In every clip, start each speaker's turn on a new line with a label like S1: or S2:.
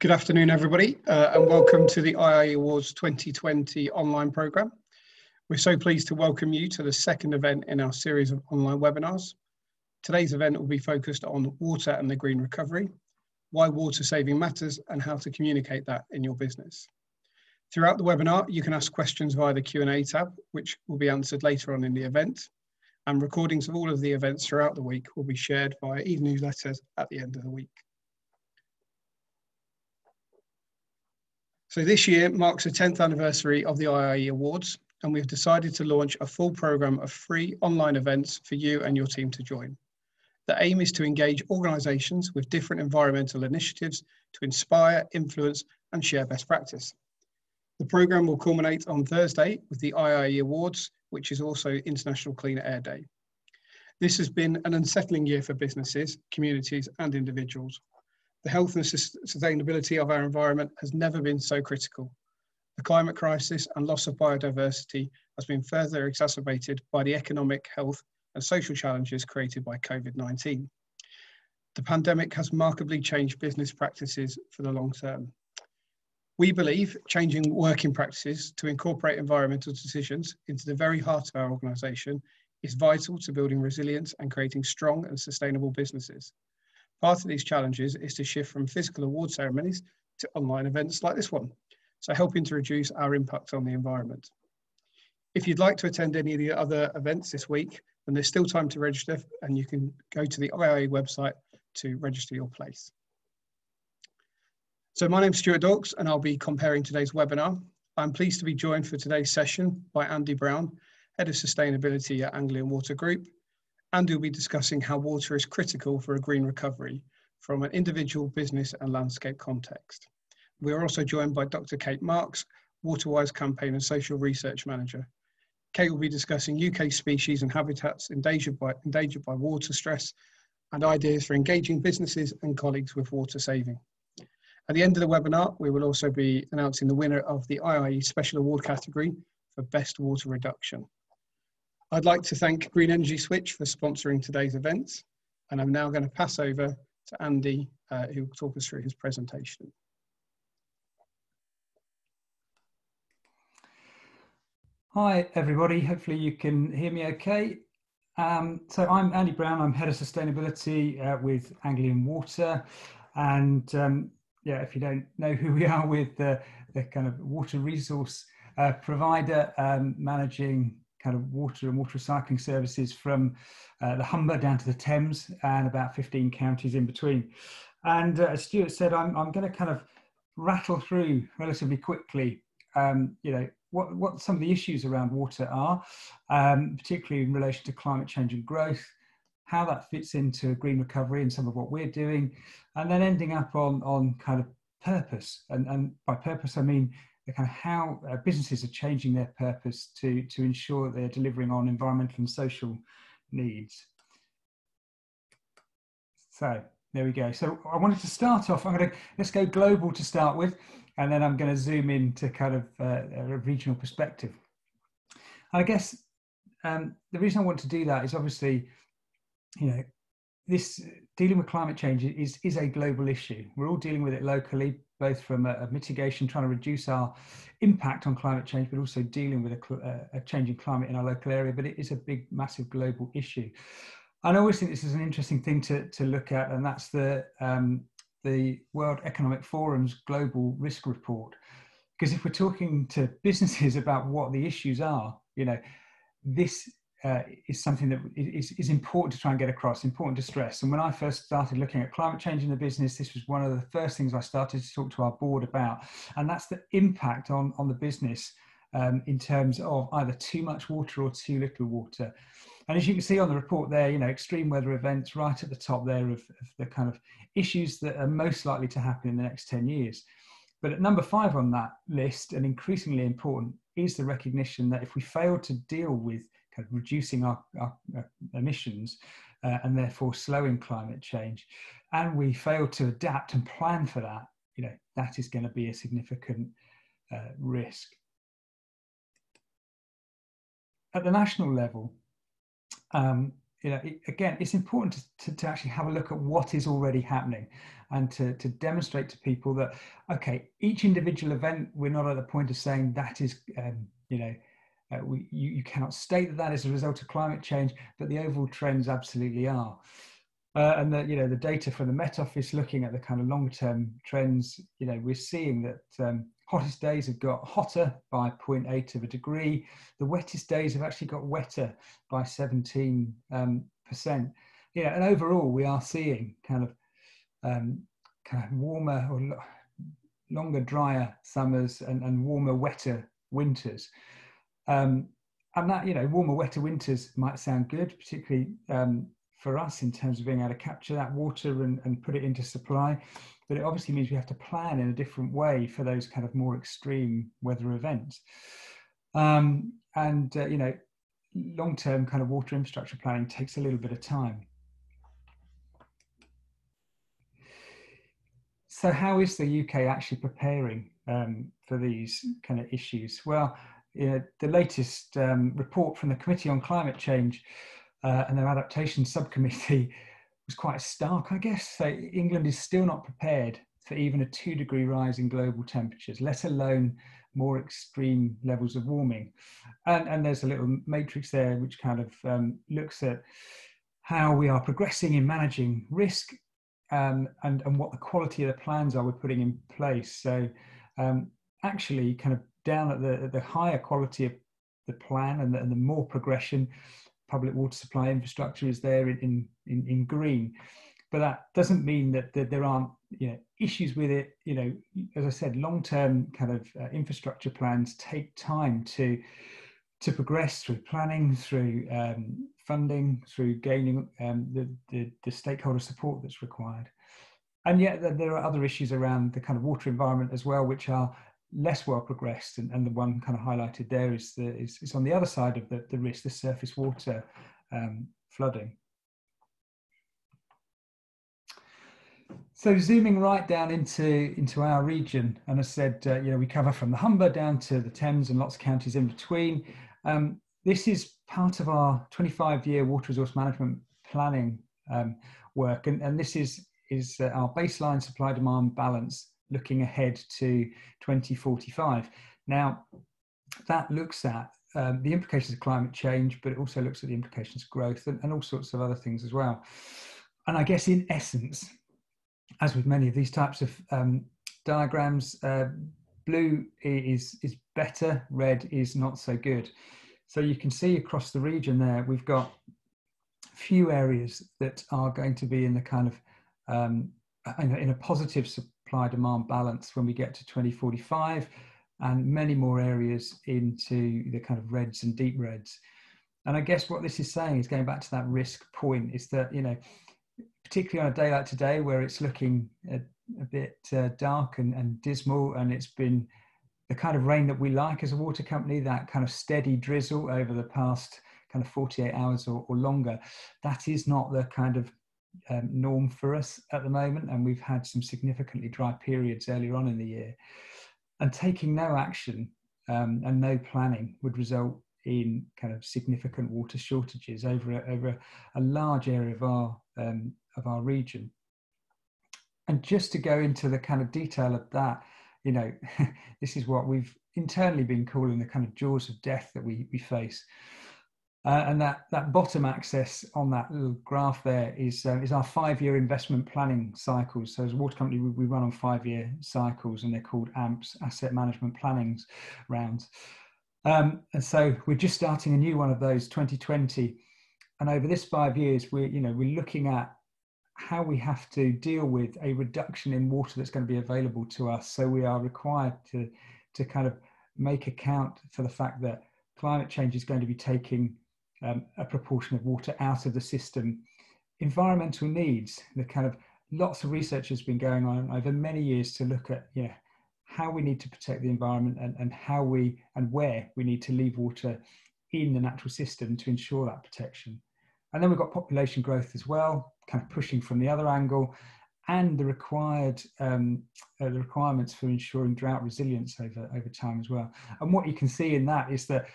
S1: Good afternoon, everybody, and welcome to the IIE Awards 2020 online programme. We're so pleased to welcome you to the second event in our series of online webinars. Today's event will be focused on water and the green recovery, why water saving matters, and how to communicate that in your business. Throughout the webinar, you can ask questions via the Q&A tab, which will be answered later on in the event, and recordings of all of the events throughout the week will be shared via e-newsletters at the end of the week. So this year marks the 10th anniversary of the IIE Awards, and we've decided to launch a full programme of free online events for you and your team to join. The aim is to engage organisations with different environmental initiatives to inspire, influence and share best practice. The programme will culminate on Thursday with the IIE Awards, which is also International Clean Air Day. This has been an unsettling year for businesses, communities and individuals. The health and sustainability of our environment has never been so critical. The climate crisis and loss of biodiversity has been further exacerbated by the economic, health and social challenges created by COVID-19. The pandemic has markedly changed business practices for the long term. We believe changing working practices to incorporate environmental decisions into the very heart of our organisation is vital to building resilience and creating strong and sustainable businesses. Part of these challenges is to shift from physical award ceremonies to online events like this one, so helping to reduce our impact on the environment. If you'd like to attend any of the other events this week, then there's still time to register and you can go to the IIE website to register your place. So my name's Stuart Dawkes and I'll be comparing today's webinar. I'm pleased to be joined for today's session by Andy Brown, Head of Sustainability at Anglian Water Group. Andy will be discussing how water is critical for a green recovery from an individual, business and landscape context. We are also joined by Dr. Kate Marx, Waterwise Campaign and Social Research Manager. Kate will be discussing UK species and habitats endangered by water stress and ideas for engaging businesses and colleagues with water saving. At the end of the webinar, we will also be announcing the winner of the IIE Special Award category for Best Water Reduction. I'd like to thank Green Energy Switch for sponsoring today's events, and I'm now going to pass over to Andy, who will talk us through his presentation.
S2: Hi everybody, hopefully you can hear me okay. So I'm Andy Brown, I'm Head of Sustainability with Anglian Water, and yeah, if you don't know who we are, with the kind of water resource provider managing kind of water and water recycling services from the Humber down to the Thames and about 15 counties in between. And as Stuart said, I'm going to kind of rattle through relatively quickly, you know, what some of the issues around water are, particularly in relation to climate change and growth, how that fits into green recovery and some of what we're doing, and then ending up on kind of purpose. And by purpose, I mean the kind of how businesses are changing their purpose to ensure that they're delivering on environmental and social needs. So there we go. So I wanted to start off, let's go global to start with, and then I'm going to zoom into kind of a regional perspective. I guess the reason I want to do that is obviously, you know, this dealing with climate change is a global issue. We're all dealing with it locally, both from a mitigation, trying to reduce our impact on climate change, but also dealing with a changing climate in our local area. But it is a big, massive global issue. And I always think this is an interesting thing to look at, and that's the World Economic Forum's Global Risk Report. Because if we're talking to businesses about what the issues are, you know, this is something that is important to try and get across, important to stress. And when I first started looking at climate change in the business, this was one of the first things I started to talk to our board about. And that's the impact on the business in terms of either too much water or too little water. And as you can see on the report there, you know, extreme weather events right at the top there of the kind of issues that are most likely to happen in the next 10 years. But at number 5 on that list, and increasingly important, is the recognition that if we fail to deal with kind of reducing our emissions and therefore slowing climate change, and we fail to adapt and plan for that, you know, that is going to be a significant risk. At the national level, again, it's important to actually have a look at what is already happening, and to demonstrate to people that, okay, each individual event, we're not at the point of saying that is, you cannot state that is a result of climate change, but the overall trends absolutely are. And the data from the Met Office looking at the kind of longer-term trends, we're seeing that hottest days have got hotter by 0.8 of a degree. The wettest days have actually got wetter by 17%. And overall, we are seeing kind of warmer or longer, drier summers and warmer, wetter winters. And that, warmer, wetter winters might sound good, particularly for us in terms of being able to capture that water and put it into supply. But it obviously means we have to plan in a different way for those kind of more extreme weather events. Long-term kind of water infrastructure planning takes a little bit of time. So how is the UK actually preparing for these kind of issues? Well, the latest report from the Committee on Climate Change and their adaptation subcommittee was quite stark, I guess. So England is still not prepared for even a 2-degree rise in global temperatures, let alone more extreme levels of warming. And there's a little matrix there which kind of looks at how we are progressing in managing risk and what the quality of the plans are we're putting in place. So actually kind of down at the higher quality of the plan and the more progression, public water supply infrastructure is there in green. But that doesn't mean that there aren't issues with it. As I said, long-term kind of infrastructure plans take time to progress through planning, through funding, through gaining the stakeholder support that's required. And yet there are other issues around the kind of water environment as well, which are less well progressed, and the one kind of highlighted there is on the other side of the risk, the surface water flooding. So zooming right down into our region, and as I said, we cover from the Humber down to the Thames and lots of counties in between. This is part of our 25-year water resource management planning work, and this is our baseline supply-demand balance looking ahead to 2045. Now, that looks at the implications of climate change, but it also looks at the implications of growth and all sorts of other things as well. And I guess in essence, as with many of these types of diagrams, blue is better, red is not so good. So you can see across the region there, we've got a few areas that are going to be in the kind of in a positive supply-demand balance when we get to 2045, and many more areas into the kind of reds and deep reds. And I guess what this is saying is, going back to that risk point, is that, particularly on a day like today where it's looking a bit dark and dismal, and it's been the kind of rain that we like as a water company, that kind of steady drizzle over the past kind of 48 hours or longer, that is not the kind of norm for us at the moment, and we've had some significantly dry periods earlier on in the year, and taking no action and no planning would result in kind of significant water shortages over a large area of our region. And just to go into the kind of detail of that, this is what we've internally been calling the kind of jaws of death that we face. And that bottom axis on that little graph there is our 5-year investment planning cycles. So as a water company, we run on 5-year cycles, and they're called AMPs, Asset Management Plannings rounds. And so we're just starting a new one of those, 2020. And over this 5 years, we're looking at how we have to deal with a reduction in water that's going to be available to us. So we are required to kind of make account for the fact that climate change is going to be taking a proportion of water out of the system. Environmental needs, the kind of lots of research has been going on over many years to look at how we need to protect the environment and how and where we need to leave water in the natural system to ensure that protection. And then we've got population growth as well, kind of pushing from the other angle, and the requirements for ensuring drought resilience over time as well. And what you can see in that is that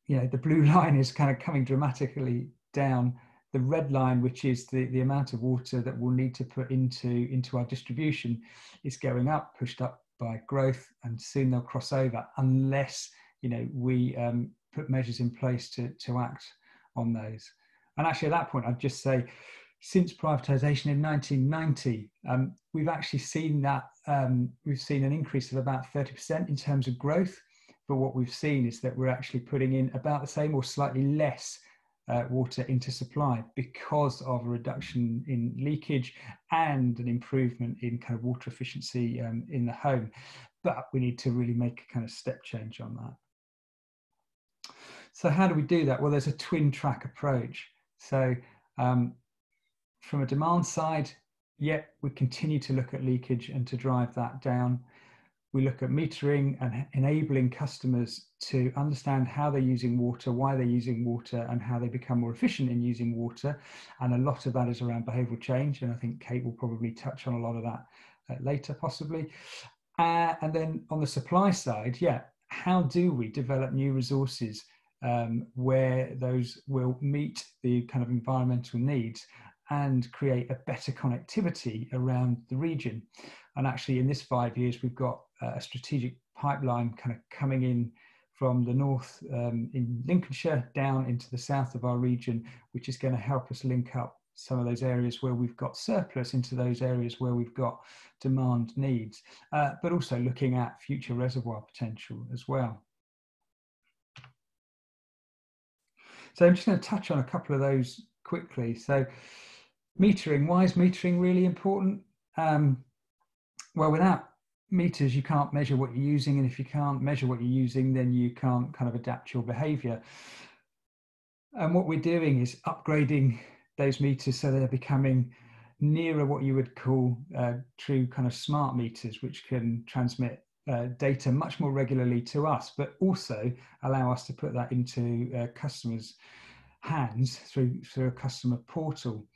S2: the blue line is kind of coming dramatically down. The red line, which is the amount of water that we'll need to put into our distribution, is going up, pushed up by growth, and soon they'll cross over unless we put measures in place to act on those. And actually at that point, I'd just say, since privatisation in 1990, we've actually seen that we've seen an increase of about 30% in terms of growth. But what we've seen is that we're actually putting in about the same or slightly less water into supply because of a reduction in leakage and an improvement in kind of water efficiency in the home. But we need to really make a kind of step change on that. So how do we do that? Well, there's a twin track approach. So from a demand side, we continue to look at leakage and to drive that down. We look at metering and enabling customers to understand how they're using water, why they're using water, and how they become more efficient in using water. And a lot of that is around behavioural change. And I think Kate will probably touch on a lot of that later, possibly. And then on the supply side, how do we develop new resources where those will meet the kind of environmental needs and create a better connectivity around the region? And actually in this 5 years, we've got a strategic pipeline kind of coming in from the north in Lincolnshire down into the south of our region, which is going to help us link up some of those areas where we've got surplus into those areas where we've got demand needs, but also looking at future reservoir potential as well. So I'm just going to touch on a couple of those quickly. So metering, why is metering really important? Well, without meters, you can't measure what you're using. And if you can't measure what you're using, then you can't kind of adapt your behavior. And what we're doing is upgrading those meters so they're becoming nearer what you would call true kind of smart meters, which can transmit data much more regularly to us, but also allow us to put that into customers' hands through a customer portal.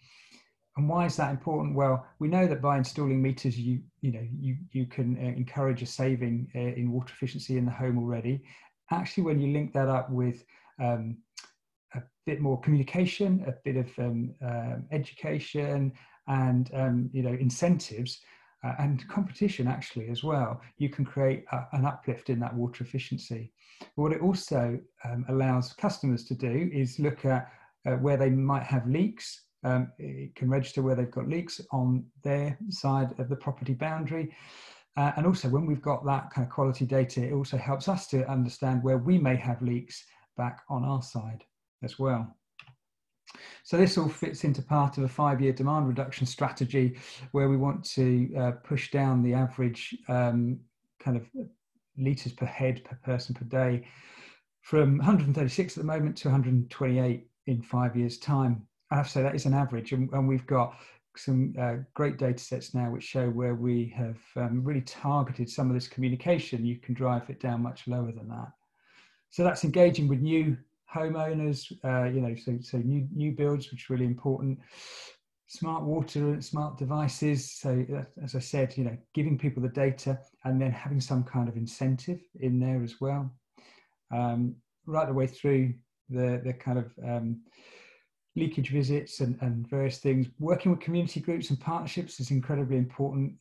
S2: And why is that important? Well, we know that by installing meters, you can encourage a saving in water efficiency in the home already. Actually, when you link that up with a bit more communication, a bit of education, and incentives and competition actually as well, you can create an uplift in that water efficiency. But what it also allows customers to do is look at where they might have leaks. It can register where they've got leaks on their side of the property boundary. And also when we've got that kind of quality data, it also helps us to understand where we may have leaks back on our side as well. So this all fits into part of a 5-year demand reduction strategy where we want to push down the average kind of litres per head per person per day from 136 at the moment to 128 in 5 years' time. I have to say that is an average, and we've got some great data sets now which show where we have really targeted some of this communication. You can drive it down much lower than that. So that's engaging with new homeowners, so new builds, which is really important. Smart water and smart devices. So as I said, giving people the data and then having some kind of incentive in there as well. Right the way through the kind of leakage visits and various things. Working with community groups and partnerships is incredibly important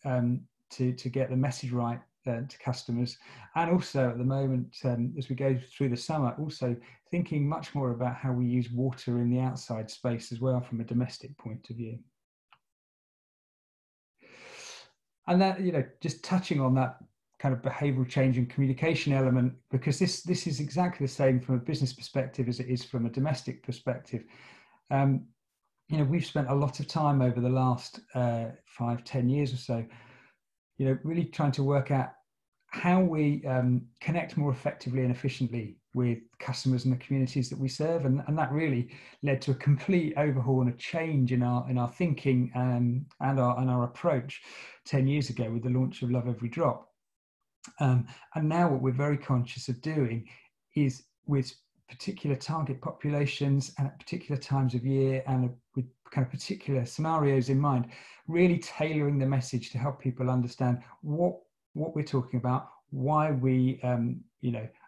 S2: to get the message right to customers. And also at the moment, as we go through the summer, also thinking much more about how we use water in the outside space as well from a domestic point of view. And that, just touching on that kind of behavioural change and communication element, because this is exactly the same from a business perspective as it is from a domestic perspective. We've spent a lot of time over the last 5-10 years or so, really trying to work out how we connect more effectively and efficiently with customers and the communities that we serve, and that really led to a complete overhaul and a change in our thinking and our approach 10 years ago with the launch of Love Every Drop. And now what we're very conscious of doing is with particular target populations and at particular times of year and with kind of particular scenarios in mind, really tailoring the message to help people understand what we're talking about, why we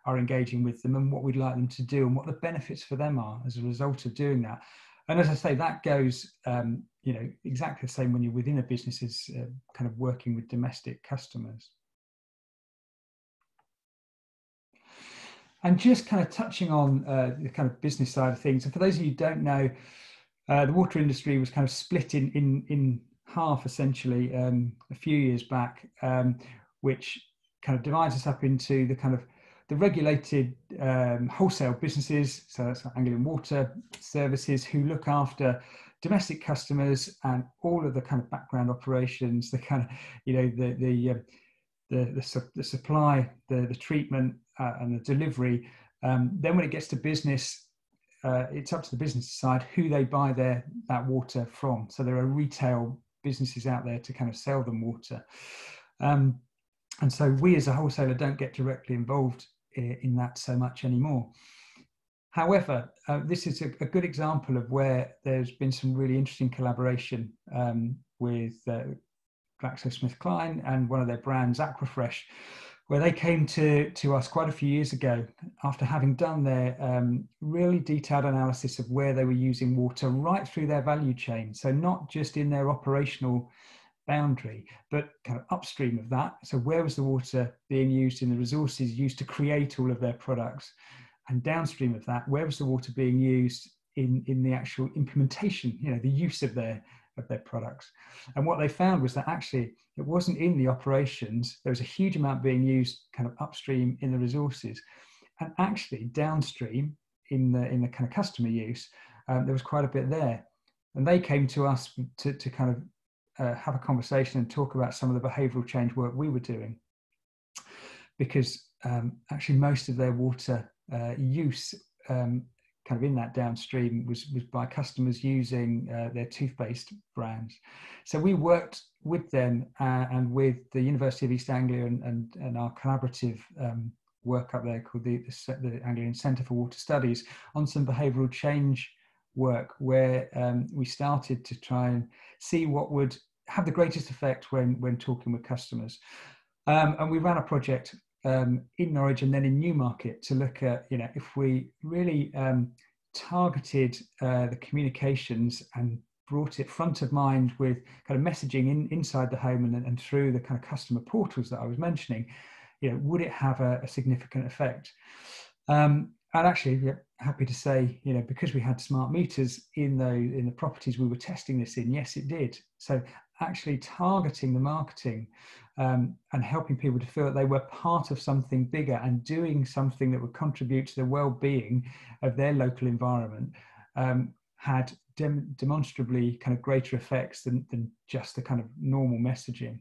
S2: are engaging with them and what we'd like them to do and what the benefits for them are as a result of doing that. And as I say, that goes, exactly the same when you're within a business as kind of working with domestic customers. And just kind of touching on the kind of business side of things. And for those of you who don't know, the water industry was kind of split in half, essentially, a few years back, which kind of divides us up into the kind of the regulated wholesale businesses, so that's Anglian Water Services, who look after domestic customers and all of the kind of background operations, the kind of, the supply, the treatment, and the delivery. Then when it gets to business, it's up to the business side who they buy that water from. So there are retail businesses out there to kind of sell them water. And so we as a wholesaler don't get directly involved in that so much anymore. However, this is a good example of where there's been some really interesting collaboration with GlaxoSmithKline and one of their brands, Aquafresh, where they came to us quite a few years ago after having done their really detailed analysis of where they were using water right through their value chain. So not just in their operational boundary, but kind of upstream of that. So where was the water being used in the resources used to create all of their products? And downstream of that, where was the water being used in the actual implementation, the use of their products? And what they found was that actually it wasn't in the operations. There was a huge amount being used kind of upstream in the resources, and actually downstream in the kind of customer use, there was quite a bit there. And they came to us to kind of have a conversation and talk about some of the behavioural change work we were doing, because actually most of their water use kind of in that downstream was by customers using their tooth-based brands. So we worked with them and with the University of East Anglia and our collaborative work up there called the Anglian Centre for Water Studies on some behavioural change work, where we started to try and see what would have the greatest effect when talking with customers. And we ran a project in Norwich and then in Newmarket to look at, if we really targeted the communications and brought it front of mind with kind of messaging inside the home and through the kind of customer portals that I was mentioning, would it have a significant effect? And actually, happy to say, because we had smart meters in the properties we were testing this in, yes, it did. So actually targeting the marketing and helping people to feel that they were part of something bigger and doing something that would contribute to the well-being of their local environment had demonstrably kind of greater effects than just the kind of normal messaging.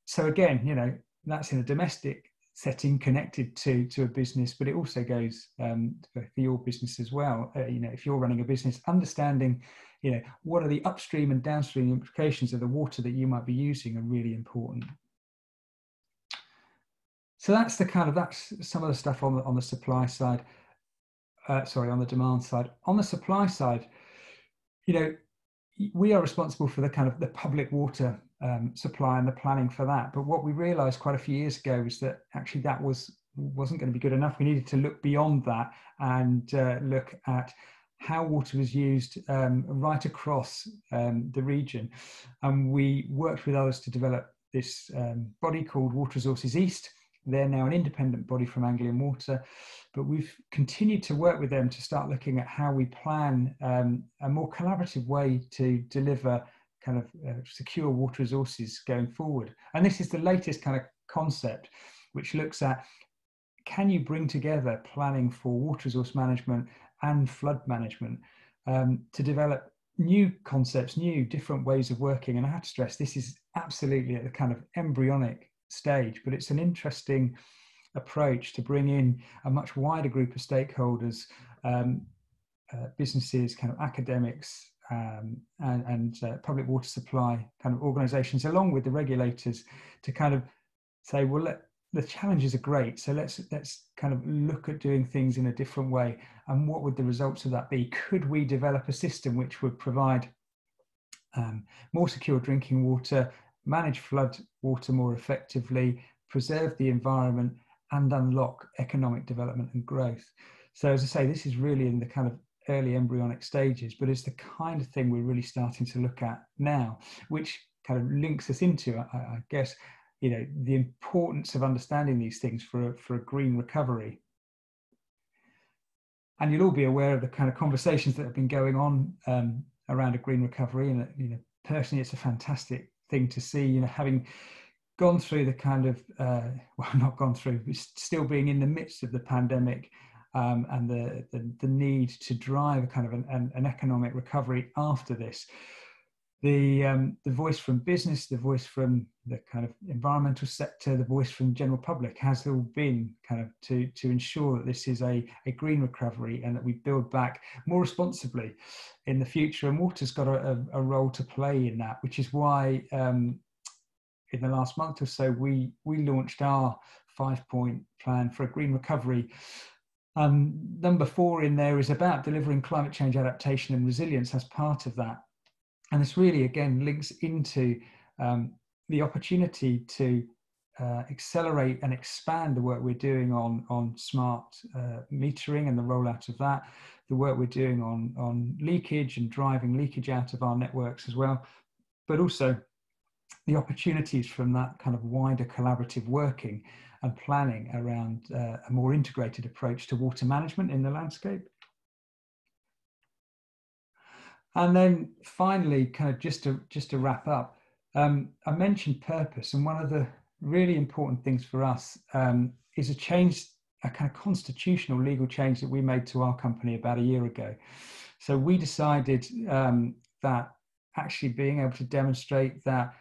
S2: So again, that's in a domestic setting connected to a business, but it also goes for your business as well. If you're running a business, understanding, what are the upstream and downstream implications of the water that you might be using are really important. So that's some of the stuff on the supply side. On the demand side. On the supply side, we are responsible for the kind of the public water supply and the planning for that. But what we realised quite a few years ago is that actually that wasn't going to be good enough. We needed to look beyond that and look at how water was used right across the region. And we worked with others to develop this body called Water Resources East. They're now an independent body from Anglian Water, but we've continued to work with them to start looking at how we plan a more collaborative way to deliver kind of secure water resources going forward. And this is the latest kind of concept, which looks at, can you bring together planning for water resource management and flood management to develop new concepts, new different ways of working? And I have to stress, this is absolutely at the kind of embryonic stage, but it's an interesting approach to bring in a much wider group of stakeholders, businesses, kind of academics, and public water supply kind of organisations, along with the regulators, to kind of say, well, the challenges are great, so let's kind of look at doing things in a different way. And what would the results of that be? Could we develop a system which would provide more secure drinking water, manage flood water more effectively, preserve the environment, and unlock economic development and growth. So as I say, this is really in the kind of early embryonic stages, but it's the kind of thing we're really starting to look at now, which kind of links us into, I guess, you know, the importance of understanding these things for a green recovery. And you'll all be aware of the kind of conversations that have been going on around a green recovery. And, you know, personally, it's a fantastic thing to see, you know, having gone through the kind of, well, not gone through, still being in the midst of the pandemic, and the need to drive a kind of an economic recovery after this. The voice from business, the voice from the kind of environmental sector, the voice from general public has all been kind of to ensure that this is a green recovery and that we build back more responsibly in the future. And water's got a role to play in that, which is why in the last month or so we launched our 5-point plan for a green recovery. Number 4 in there is about delivering climate change adaptation and resilience as part of that. And this really, again, links into the opportunity to accelerate and expand the work we're doing on smart metering and the rollout of that, the work we're doing on leakage and driving leakage out of our networks as well, but also the opportunities from that kind of wider collaborative working and planning around a more integrated approach to water management in the landscape. And then finally, kind of just to wrap up, I mentioned purpose, and one of the really important things for us is a kind of constitutional legal change that we made to our company about a year ago. So we decided that actually being able to demonstrate that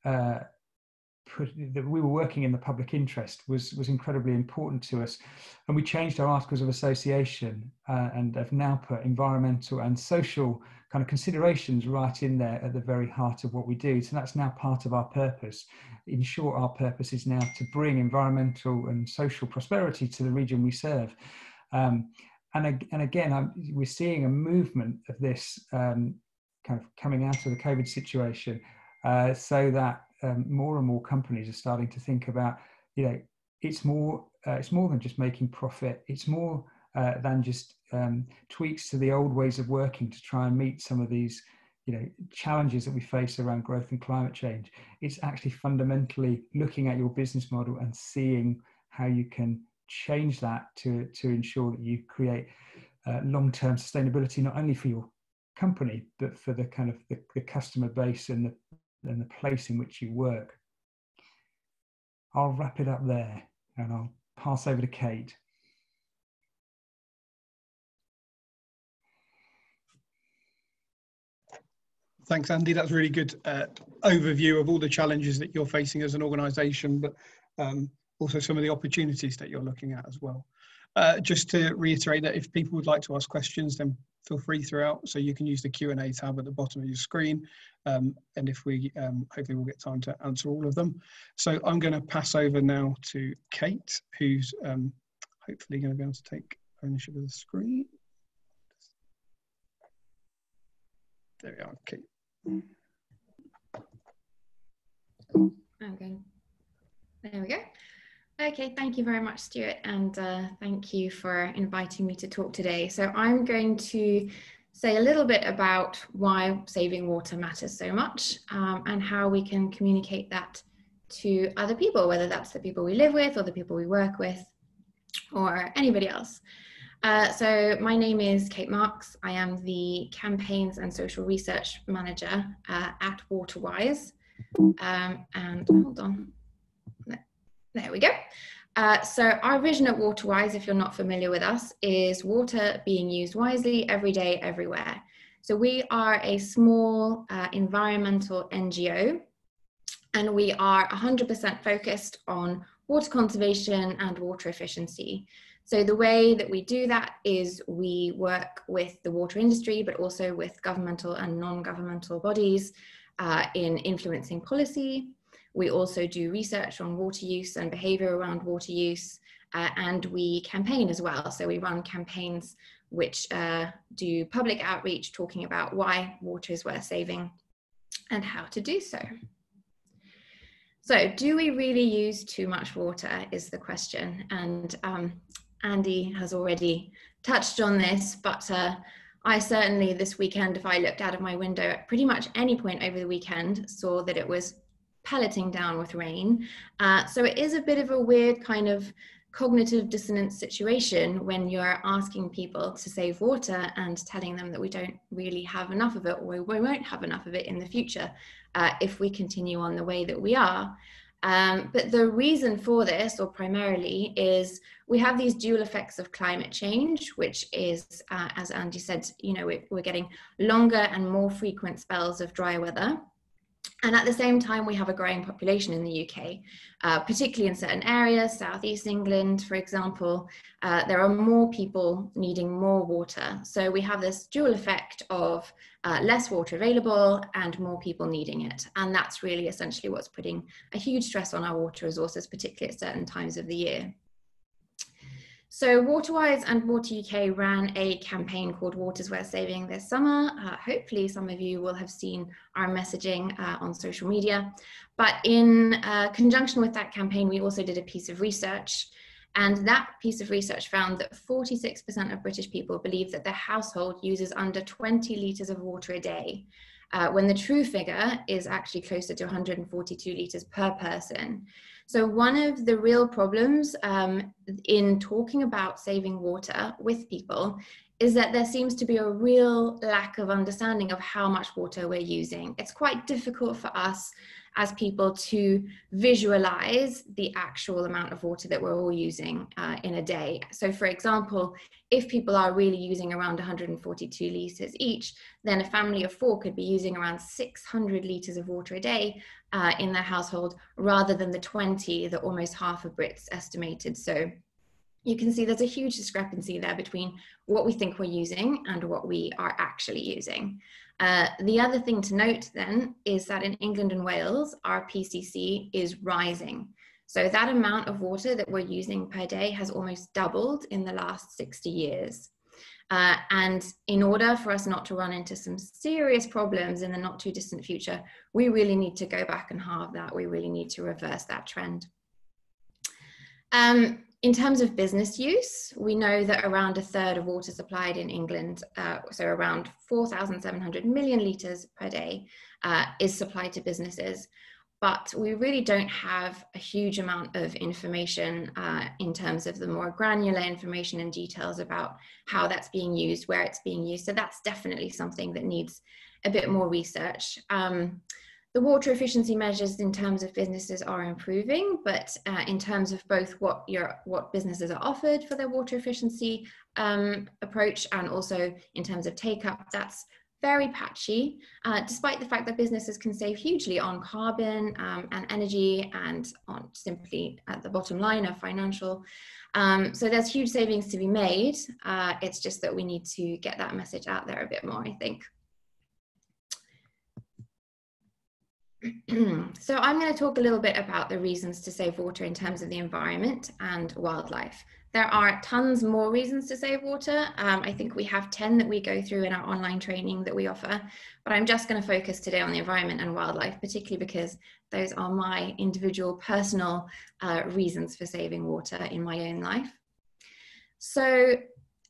S2: that we were working in the public interest was incredibly important to us, and we changed our articles of association and have now put environmental and social kind of considerations right in there at the very heart of what we do. So that's now part of our purpose. In short, our purpose is now to bring environmental and social prosperity to the region we serve. And again, we're seeing a movement of this kind of coming out of the COVID situation, so that more and more companies are starting to think about, you know, it's more than just making profit. It's more than just tweaks to the old ways of working to try and meet some of these, you know, challenges that we face around growth and climate change. It's actually fundamentally looking at your business model and seeing how you can change that to ensure that you create long-term sustainability, not only for your company, but for the kind of the customer base and the place in which you work. I'll wrap it up there and I'll pass over to Kate.
S1: Thanks, Andy. That's a really good overview of all the challenges that you're facing as an organisation, but also some of the opportunities that you're looking at as well. Just to reiterate that if people would like to ask questions, then feel free throughout. So you can use the Q&A tab at the bottom of your screen. And if we, hopefully we'll get time to answer all of them. So I'm going to pass over now to Kate, who's hopefully going to be able to take ownership of the screen. There we are, Kate.
S3: Okay. There we go. Okay, thank you very much, Stuart, and thank you for inviting me to talk today. So I'm going to say a little bit about why saving water matters so much, and how we can communicate that to other people, whether that's the people we live with or the people we work with or anybody else. So my name is Kate Marx. I am the Campaigns and Social Research Manager at Waterwise. And hold on, there we go. So our vision at Waterwise, if you're not familiar with us, is water being used wisely every day, everywhere. So we are a small environmental NGO, and we are 100% focused on water conservation and water efficiency. So the way that we do that is we work with the water industry, but also with governmental and non-governmental bodies in influencing policy. We also do research on water use and behaviour around water use, and we campaign as well. So we run campaigns which do public outreach, talking about why water is worth saving and how to do so. So do we really use too much water is the question. And Andy has already touched on this, but I certainly this weekend, if I looked out of my window at pretty much any point over the weekend, saw that it was pelleting down with rain. So it is a bit of a weird kind of cognitive dissonance situation when you're asking people to save water and telling them that we don't really have enough of it, or we won't have enough of it in the future if we continue on the way that we are. But the reason for this, or primarily, is we have these dual effects of climate change, which is, as Andy said, you know, we're getting longer and more frequent spells of dry weather. And at the same time, we have a growing population in the UK, particularly in certain areas, Southeast England, for example. There are more people needing more water. So we have this dual effect of less water available and more people needing it. And that's really essentially what's putting a huge stress on our water resources, particularly at certain times of the year. So Waterwise and Water UK ran a campaign called Water's Worth Saving this summer. Hopefully some of you will have seen our messaging on social media. But in conjunction with that campaign, we also did a piece of research. And that piece of research found that 46% of British people believe that their household uses under 20 litres of water a day, when the true figure is actually closer to 142 litres per person. So one of the real problems in talking about saving water with people is that there seems to be a real lack of understanding of how much water we're using. It's quite difficult for us as people to visualize the actual amount of water that we're all using in a day. So for example, if people are really using around 142 litres each, then a family of 4 could be using around 600 litres of water a day in their household, rather than the 20 that almost half of Brits estimated. So you can see there's a huge discrepancy there between what we think we're using and what we are actually using. The other thing to note then is that in England and Wales, our PCC is rising. So that amount of water that we're using per day has almost doubled in the last 60 years. And in order for us not to run into some serious problems in the not too distant future, we really need to go back and halve that. We really need to reverse that trend. In terms of business use, we know that around a third of water supplied in England, so around 4,700 million litres per day, is supplied to businesses. But we really don't have a huge amount of information in terms of the more granular information and details about how that's being used, where it's being used. So that's definitely something that needs a bit more research. The water efficiency measures in terms of businesses are improving, but in terms of both what businesses are offered for their water efficiency approach, and also in terms of take-up, that's very patchy, despite the fact that businesses can save hugely on carbon and energy, and on simply at the bottom line of financial. So there's huge savings to be made. It's just that we need to get that message out there a bit more, I think. So I'm going to talk a little bit about the reasons to save water in terms of the environment and wildlife. There are tons more reasons to save water. I think we have 10 that we go through in our online training that we offer, but I'm just going to focus today on the environment and wildlife, particularly because those are my individual personal reasons for saving water in my own life. So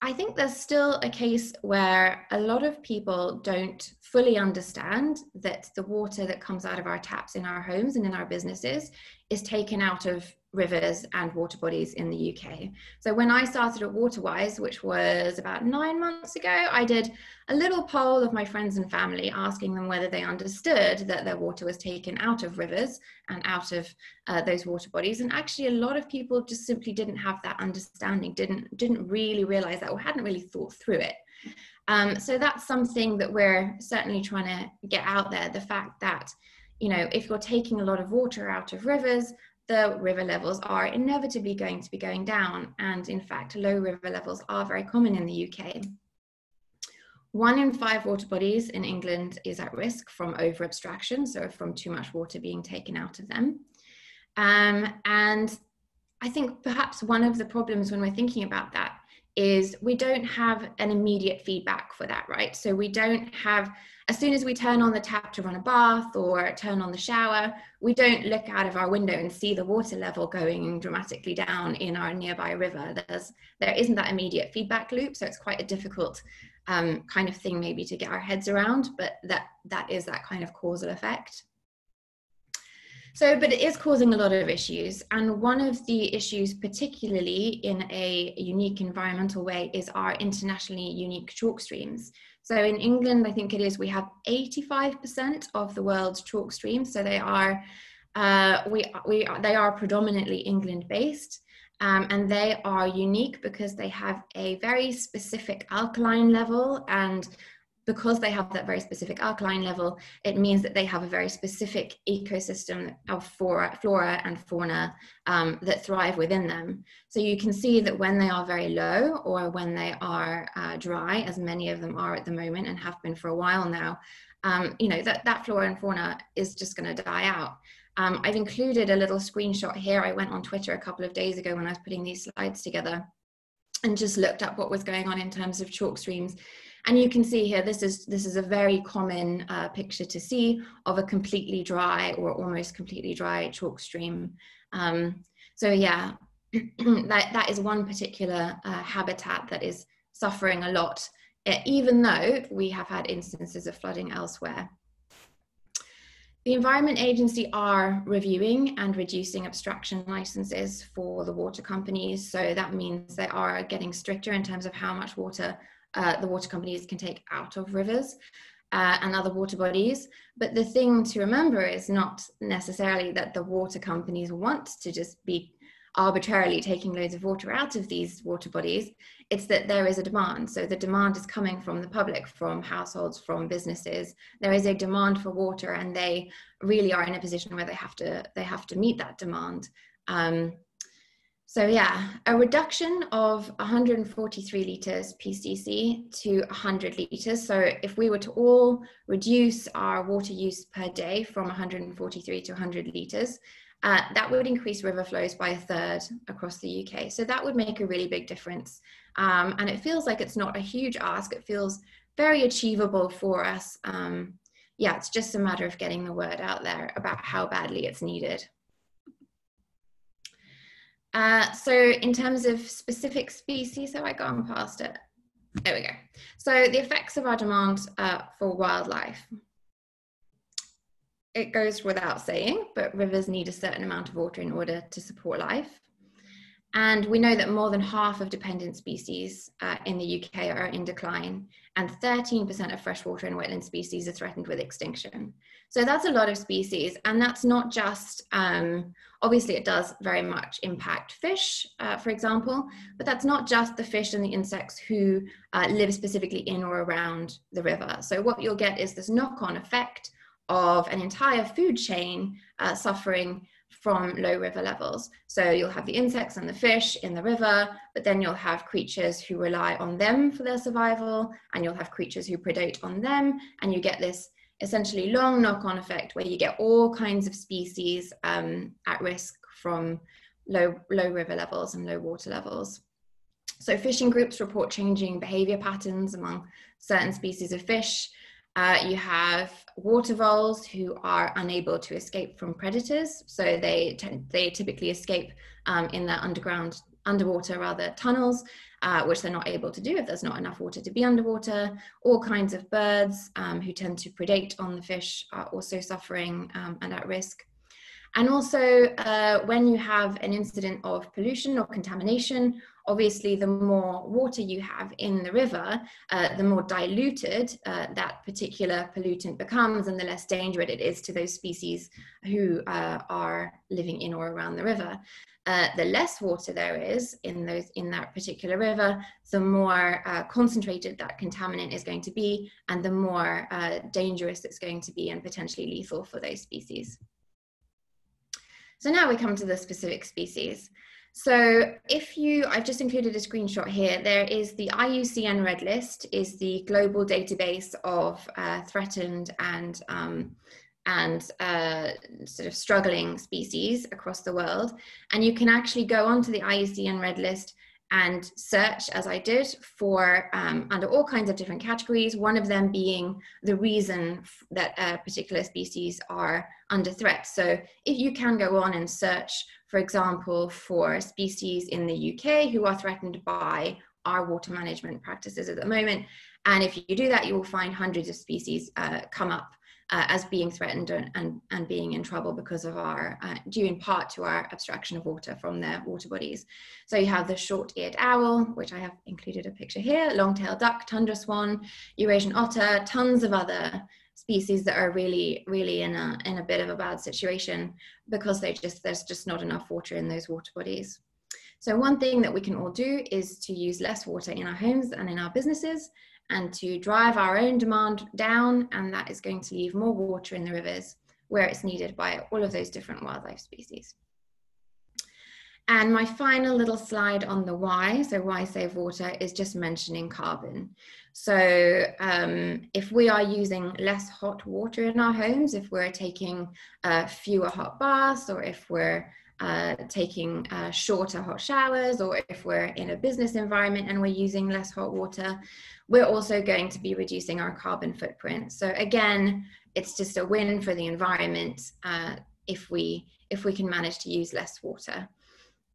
S3: I think there's still a case where a lot of people don't fully understand that the water that comes out of our taps in our homes and in our businesses is taken out of rivers and water bodies in the UK. So when I started at Waterwise, which was about 9 months ago, I did a little poll of my friends and family, asking them whether they understood that their water was taken out of rivers and out of those water bodies. And actually a lot of people just simply didn't have that understanding, didn't really realize that, or hadn't really thought through it. So that's something that we're certainly trying to get out there. The fact that, you know, if you're taking a lot of water out of rivers, the river levels are inevitably going to be going down. And in fact, low river levels are very common in the UK. 1 in 5 water bodies in England is at risk from over abstraction, so from too much water being taken out of them. And I think perhaps one of the problems when we're thinking about that is we don't have an immediate feedback for that, right? So we don't have, as soon as we turn on the tap to run a bath or turn on the shower, we don't look out of our window and see the water level going dramatically down in our nearby river. There isn't that immediate feedback loop, so it's quite a difficult kind of thing maybe to get our heads around, but that is that kind of causal effect. So, but it is causing a lot of issues. And one of the issues, particularly in a unique environmental way, is our internationally unique chalk streams. So in England, I think it is, we have 85% of the world's chalk streams. So they are, they are predominantly England-based. And they are unique because they have a very specific alkaline level, and because they have that very specific alkaline level, it means that they have a very specific ecosystem of flora and fauna that thrive within them. So you can see that when they are very low or when they are dry, as many of them are at the moment and have been for a while now, you know, that flora and fauna is just going to die out. I've included a little screenshot here. I went on Twitter a couple of days ago when I was putting these slides together and just looked up what was going on in terms of chalk streams. And you can see here, this is a very common picture to see of a completely dry or almost completely dry chalk stream. So yeah, that is one particular habitat that is suffering a lot, even though we have had instances of flooding elsewhere. The Environment Agency are reviewing and reducing abstraction licenses for the water companies. So that means they are getting stricter in terms of how much water the water companies can take out of rivers and other water bodies. But the thing to remember is not necessarily that the water companies want to just be arbitrarily taking loads of water out of these water bodies. It's that there is a demand. So the demand is coming from the public, from households, from businesses. There is a demand for water, and they really are in a position where they have to meet that demand. So yeah, a reduction of 143 litres PCC to 100 litres. So if we were to all reduce our water use per day from 143 to 100 litres, that would increase river flows by 1/3 across the UK. So that would make a really big difference. And it feels like it's not a huge ask. It feels very achievable for us. Yeah, it's just a matter of getting the word out there about how badly it's needed. So in terms of specific species, have I gone past it? There we go. So the effects of our demand for wildlife. It goes without saying, but rivers need a certain amount of water in order to support life. And we know that more than half of dependent species in the UK are in decline, and 13% of freshwater and wetland species are threatened with extinction. So that's a lot of species, and that's not just, obviously it does very much impact fish, for example, but that's not just the fish and the insects who live specifically in or around the river. So what you'll get is this knock-on effect of an entire food chain suffering from low river levels. So you'll have the insects and the fish in the river, but then you'll have creatures who rely on them for their survival, and you'll have creatures who predate on them, and you get this essentially long knock-on effect where you get all kinds of species at risk from low river levels and low water levels. So fishing groups report changing behavior patterns among certain species of fish. You have water voles who are unable to escape from predators. So they typically escape in their underwater tunnels, which they're not able to do if there's not enough water to be underwater. All kinds of birds who tend to predate on the fish are also suffering and at risk. And also when you have an incident of pollution or contamination, obviously the more water you have in the river, the more diluted that particular pollutant becomes, and the less dangerous it is to those species who are living in or around the river. The less water there is in that particular river, the more concentrated that contaminant is going to be, and the more dangerous it's going to be and potentially lethal for those species. So now we come to the specific species. So I've just included a screenshot here. There is the IUCN Red List, is the global database of threatened and sort of struggling species across the world. And you can actually go onto the IUCN Red List and search, as I did, for under all kinds of different categories, one of them being the reason that a particular species are under threat. So if you can go on and search, for example, for species in the UK who are threatened by our water management practices at the moment, and if you do that, you will find hundreds of species come up as being threatened and being in trouble because of our, due in part to our abstraction of water from their water bodies. So you have the short-eared owl, which I have included a picture here, long-tailed duck, tundra swan, Eurasian otter, tons of other species that are really in a bit of a bad situation because there's just not enough water in those water bodies. So one thing that we can all do is to use less water in our homes and in our businesses, and to drive our own demand down, and that is going to leave more water in the rivers where it's needed by all of those different wildlife species. And my final little slide on the why, so why save water, is just mentioning carbon. So if we are using less hot water in our homes, if we're taking fewer hot baths, or if we're taking shorter hot showers, or if we're in a business environment and we're using less hot water, we're also going to be reducing our carbon footprint. So again, it's just a win for the environment if we can manage to use less water.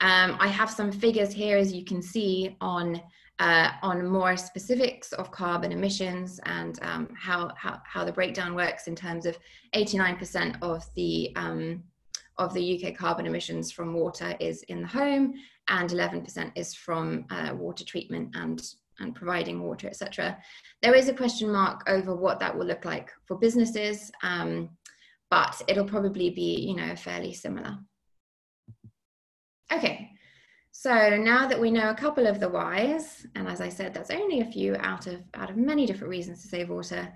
S3: I have some figures here, as you can see, on more specifics of carbon emissions and how the breakdown works in terms of 89% of the UK carbon emissions from water is in the home, and 11% is from water treatment and providing water, etc. There is a question mark over what that will look like for businesses, but it'll probably be, fairly similar. Okay, so now that we know a couple of the whys, and as I said, that's only a few out of many different reasons to save water,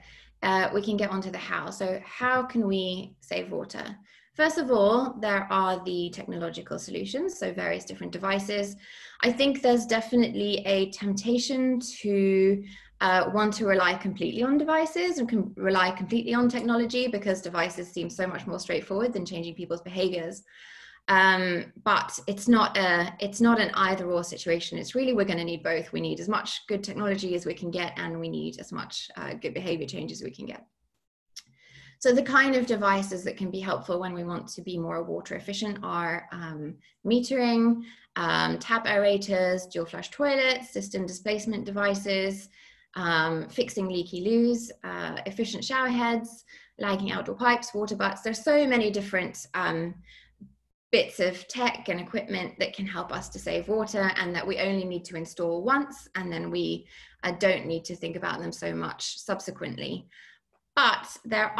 S3: we can get onto the how. So how can we save water? First of all, there are the technological solutions, so various different devices. I think there's definitely a temptation to want to rely completely on devices and can rely completely on technology because devices seem so much more straightforward than changing people's behaviors. But it's not an either-or situation. It's really, we're going to need both. We need as much good technology as we can get, and we need as much good behavior change as we can get. So the kind of devices that can be helpful when we want to be more water efficient are metering, tap aerators, dual flush toilets, system displacement devices, fixing leaky loos, efficient shower heads, lagging outdoor pipes, water butts. There's so many different bits of tech and equipment that can help us to save water, and that we only need to install once, and then we don't need to think about them so much subsequently. But there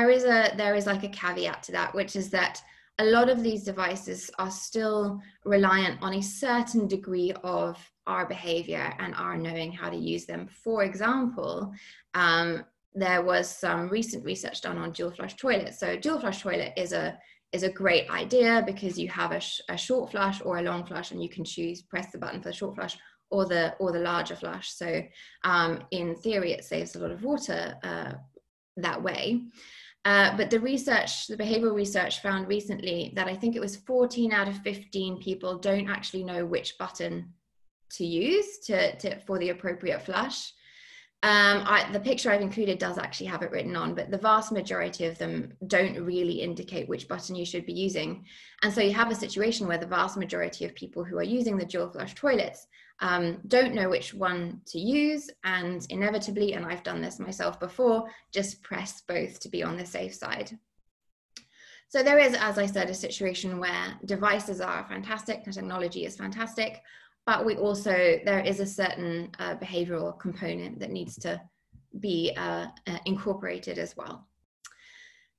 S3: is like a caveat to that, which is that a lot of these devices are still reliant on a certain degree of our behavior and our knowing how to use them. For example, there was some recent research done on dual flush toilets. So dual flush toilet is a great idea because you have a short flush or a long flush, and you can press the button for the short flush or the larger flush. So in theory, it saves a lot of water that way. But the behavioral research found recently that I think it was 14 out of 15 people don't actually know which button to use for the appropriate flush. The picture I've included does actually have it written on, but the vast majority of them don't really indicate which button you should be using. And so you have a situation where the vast majority of people who are using the dual flush toilets don't know which one to use, and inevitably, and I've done this myself before, just press both to be on the safe side. So there is, as I said, a situation where devices are fantastic, technology is fantastic, but there is a certain behavioral component that needs to be incorporated as well.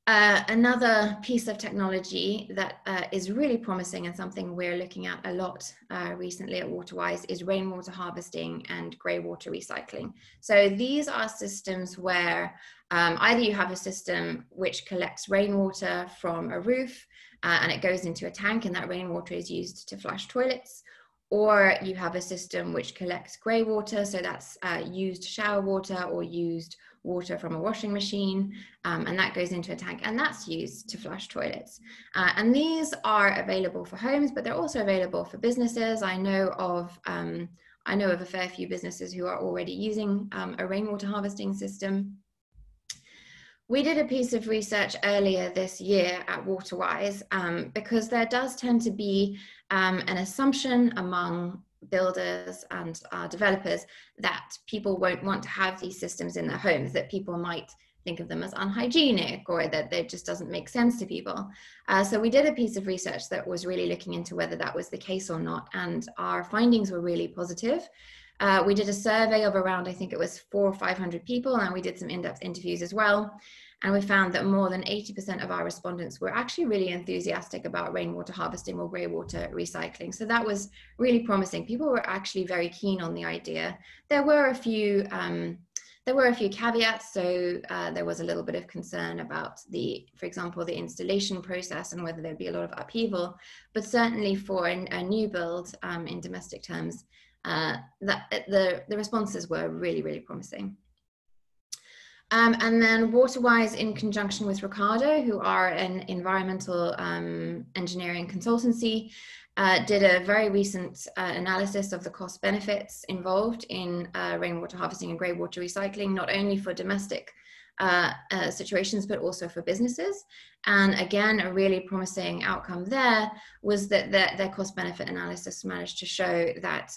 S3: Another piece of technology that is really promising and something we're looking at a lot recently at Waterwise is rainwater harvesting and grey water recycling. So these are systems where either you have a system which collects rainwater from a roof and it goes into a tank, and that rainwater is used to flush toilets, or you have a system which collects grey water, so that's used shower water or used water from a washing machine, and that goes into a tank, and that's used to flush toilets. And these are available for homes, but they're also available for businesses. I know of a fair few businesses who are already using a rainwater harvesting system. We did a piece of research earlier this year at Waterwise because there does tend to be an assumption among builders and developers that people won't want to have these systems in their homes, that people might think of them as unhygienic, or that it just doesn't make sense to people. So we did a piece of research that was really looking into whether that was the case or not, and our findings were really positive. We did a survey of around, I think it was 400 or 500 people, and we did some in-depth interviews as well. And we found that more than 80% of our respondents were actually really enthusiastic about rainwater harvesting or grey water recycling. So that was really promising. People were actually very keen on the idea. There were a few caveats. So there was a little bit of concern about for example, the installation process and whether there'd be a lot of upheaval. But certainly for a new build in domestic terms, the responses were really, really promising. And then Waterwise, in conjunction with Ricardo, who are an environmental engineering consultancy, did a very recent analysis of the cost benefits involved in rainwater harvesting and grey water recycling, not only for domestic situations, but also for businesses. And again, a really promising outcome there was that their cost benefit analysis managed to show that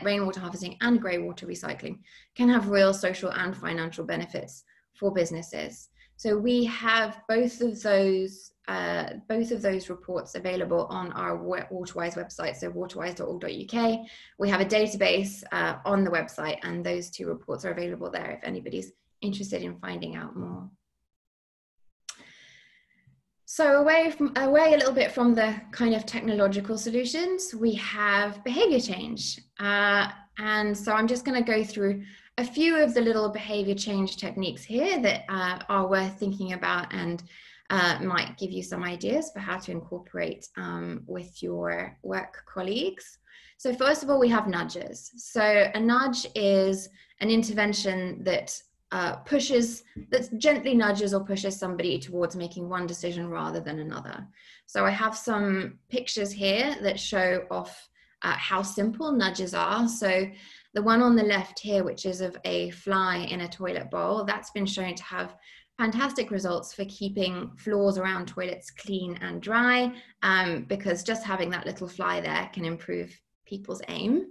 S3: rainwater harvesting and grey water recycling can have real social and financial benefits for businesses. So we have both of those reports available on our Waterwise website, so waterwise.org.uk. We have a database on the website, and those two reports are available there if anybody's interested in finding out more. So away a little bit from the kind of technological solutions, we have behavior change. And so I'm just going to go through a few of the little behavior change techniques here that are worth thinking about and might give you some ideas for how to incorporate with your work colleagues. So first of all, we have nudges. So a nudge is an intervention that that gently nudges or pushes somebody towards making one decision rather than another. So I have some pictures here that show off how simple nudges are. So the one on the left here, which is of a fly in a toilet bowl, that's been shown to have fantastic results for keeping floors around toilets clean and dry, because just having that little fly there can improve people's aim.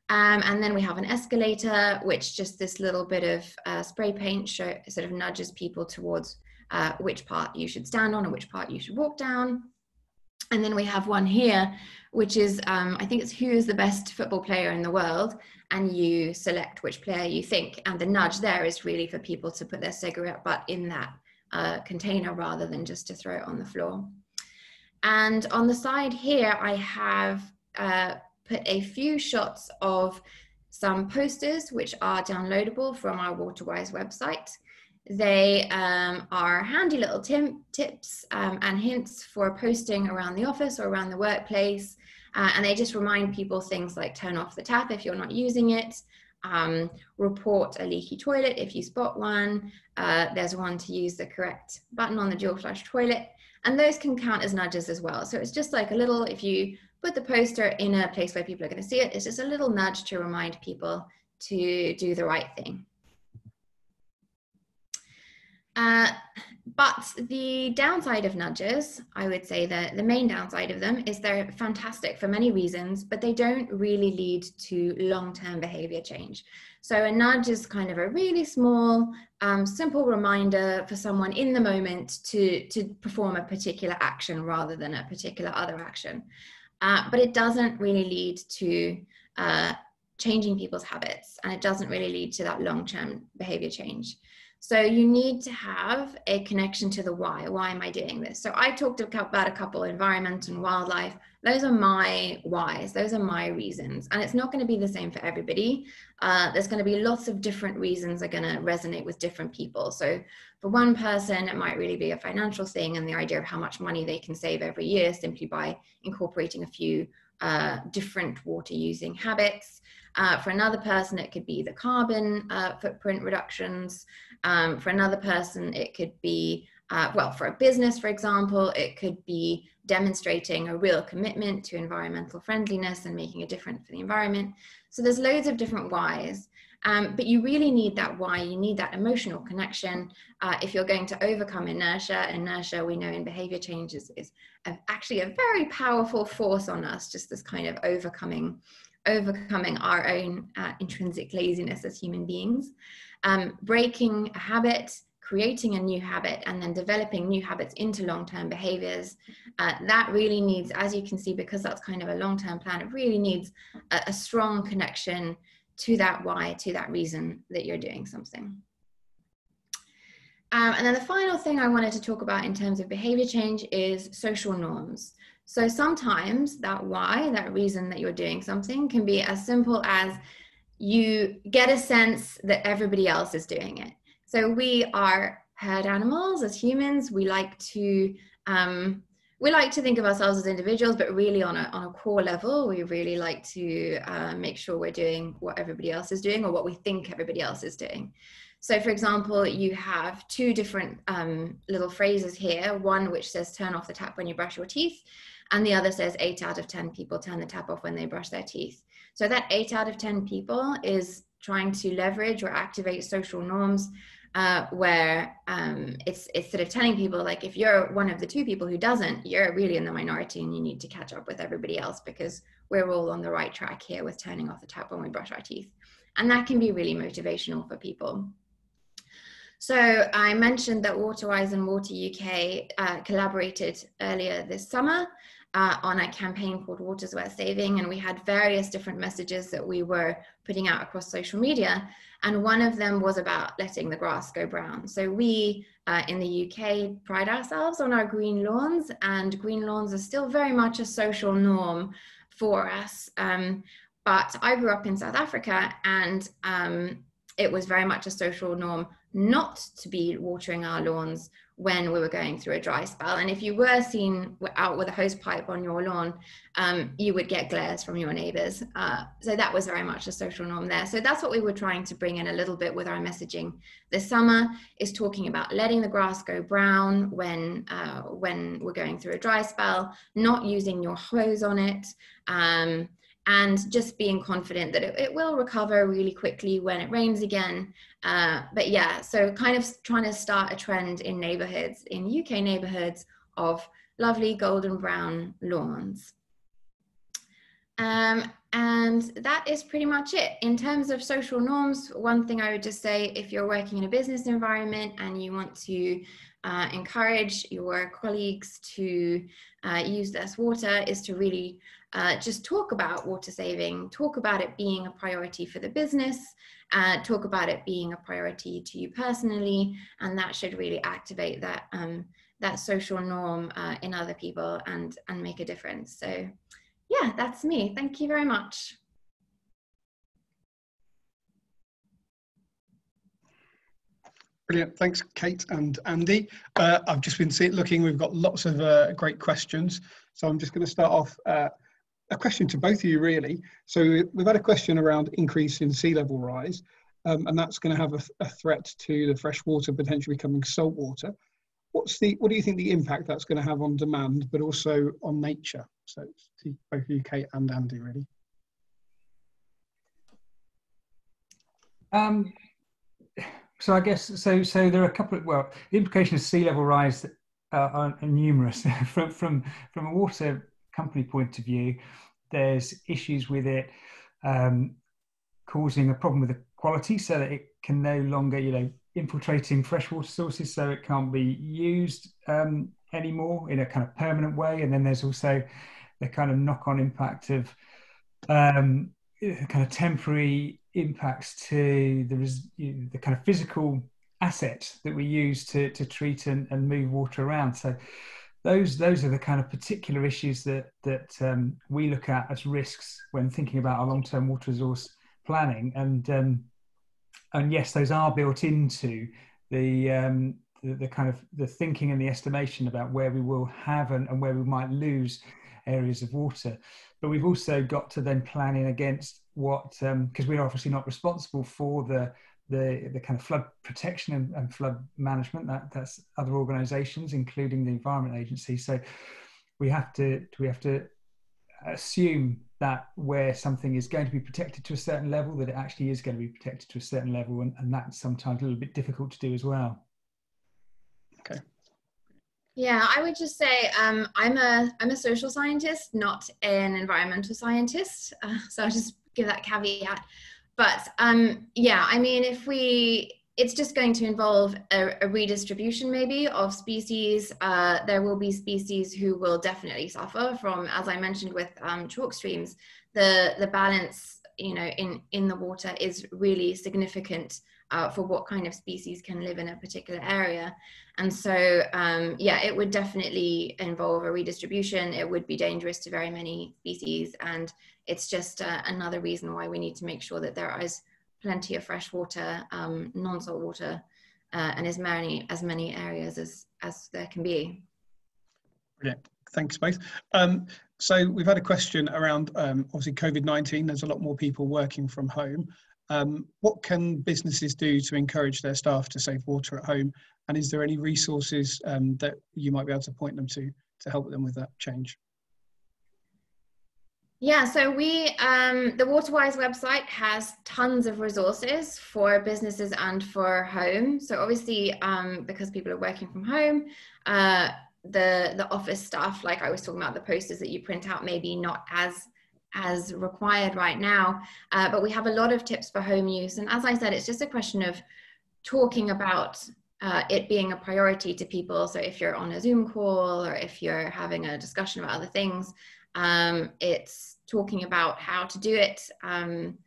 S3: And then we have an escalator, which just this little bit of spray paint sort of nudges people towards which part you should stand on and which part you should walk down. And then we have one here, which is, I think it's who is the best football player in the world, and you select which player you think. And the nudge there is really for people to put their cigarette butt in that container rather than just to throw it on the floor. And on the side here, I have put a few shots of some posters which are downloadable from our Waterwise website. They are handy little tips and hints for posting around the office or around the workplace. And they just remind people things like turn off the tap if you're not using it, report a leaky toilet if you spot one. There's one to use the correct button on the dual flush toilet. And those can count as nudges as well. So it's just like a little, if you put the poster in a place where people are going to see it, it's just a little nudge to remind people to do the right thing. But the downside of nudges, I would say that the main downside of them is they're fantastic for many reasons, but they don't really lead to long-term behavior change. So a nudge is kind of a really small, simple reminder for someone in the moment to perform a particular action rather than a particular other action. But it doesn't really lead to changing people's habits, and it doesn't really lead to that long-term behavior change. So you need to have a connection to the why. Why am I doing this? So I talked about a couple, environment and wildlife. Those are my whys. Those are my reasons. And it's not going to be the same for everybody. There's going to be lots of different reasons that are going to resonate with different people. So for one person, it might really be a financial thing and the idea of how much money they can save every year simply by incorporating a few different water using habits. For another person, it could be the carbon footprint reductions. For another person, it could be, well, for a business, for example, it could be demonstrating a real commitment to environmental friendliness and making a difference for the environment. So there's loads of different whys. But you really need that why, you need that emotional connection. If you're going to overcome inertia we know in behavior changes is actually a very powerful force on us, just this kind of overcoming our own intrinsic laziness as human beings. Breaking a habit, creating a new habit, and then developing new habits into long-term behaviors. That really needs, as you can see, because that's kind of a long-term plan, it really needs a strong connection to that why, to that reason that you're doing something. And then the final thing I wanted to talk about in terms of behavior change is social norms. So sometimes that why, that reason that you're doing something, can be as simple as you get a sense that everybody else is doing it. So we are herd animals as humans. We like to think of ourselves as individuals, but really on a core level, we really like to make sure we're doing what everybody else is doing or what we think everybody else is doing. So for example, you have two different little phrases here, one which says turn off the tap when you brush your teeth, and the other says 8 out of 10 people turn the tap off when they brush their teeth. So that 8 out of 10 people is trying to leverage or activate social norms where it's sort of telling people, like, if you're one of the 2 people who doesn't, you're really in the minority and you need to catch up with everybody else because we're all on the right track here with turning off the tap when we brush our teeth. And that can be really motivational for people. So I mentioned that Waterwise and Water UK collaborated earlier this summer on a campaign called Water's Worth Saving, and we had various different messages that we were putting out across social media, and one of them was about letting the grass go brown. So we in the UK pride ourselves on our green lawns, and green lawns are still very much a social norm for us. But I grew up in South Africa, and it was very much a social norm not to be watering our lawns when we were going through a dry spell. And if you were seen out with a hose pipe on your lawn, you would get glares from your neighbors. So that was very much a social norm there. So that's what we were trying to bring in a little bit with our messaging this summer, is talking about letting the grass go brown when we're going through a dry spell, not using your hose on it, and just being confident that it will recover really quickly when it rains again. But yeah, so kind of trying to start a trend in neighborhoods, in UK neighborhoods, of lovely golden brown lawns. And that is pretty much it. In terms of social norms, one thing I would just say, if you're working in a business environment and you want to encourage your colleagues to use less water, is to really just talk about water saving, talk about it being a priority for the business, talk about it being a priority to you personally, and that should really activate that that social norm in other people and make a difference. So yeah, that's me. Thank you very much.
S1: Brilliant. Thanks, Kate and Andy. I've just been looking, we've got lots of great questions. So I'm just going to start off a question to both of you, really. So we've had a question around increase in sea level rise, and that's going to have a threat to the fresh water potentially becoming salt water. What do you think the impact that's going to have on demand, but also on nature? So to both of you, Kate and Andy, really.
S2: So I guess, so there are a couple of, well, the implications of sea level rise are numerous. from a water company point of view, there's issues with it causing a problem with the quality, so that it can no longer, infiltrating freshwater sources, so it can't be used anymore in a kind of permanent way. And then there's also the kind of knock-on impact of kind of temporary impacts to the kind of physical assets that we use to treat and move water around. So those are the kind of particular issues that we look at as risks when thinking about our long-term water resource planning. And yes, those are built into the kind of the thinking and the estimation about where we will have and where we might lose areas of water. But we've also got to then plan in against what, because we're obviously not responsible for the kind of flood protection and flood management. That's other organisations, including the Environment Agency. So we have to assume that where something is going to be protected to a certain level, that it actually is going to be protected to a certain level, and that's sometimes a little bit difficult to do as well.
S1: Okay.
S3: Yeah, I would just say I'm a social scientist, not an environmental scientist. So I'll just give that caveat. But yeah, I mean, it's just going to involve a redistribution maybe of species. There will be species who will definitely suffer from, as I mentioned with chalk streams, the balance, you know, in the water is really significant for what kind of species can live in a particular area. And so, yeah, it would definitely involve a redistribution. It would be dangerous to very many species. And it's just another reason why we need to make sure that there is plenty of fresh water, non-salt water, and as many areas as there can be.
S1: Brilliant. Thanks both. So we've had a question around obviously COVID-19. There's a lot more people working from home. What can businesses do to encourage their staff to save water at home? And is there any resources that you might be able to point them to help them with that change?
S3: Yeah, so the Waterwise website has tons of resources for businesses and for home. So obviously, because people are working from home, the office stuff, like I was talking about, the posters that you print out, maybe not as required right now, but we have a lot of tips for home use. And as I said, it's just a question of talking about it being a priority to people. So if you're on a Zoom call or if you're having a discussion about other things, it's talking about how to do it and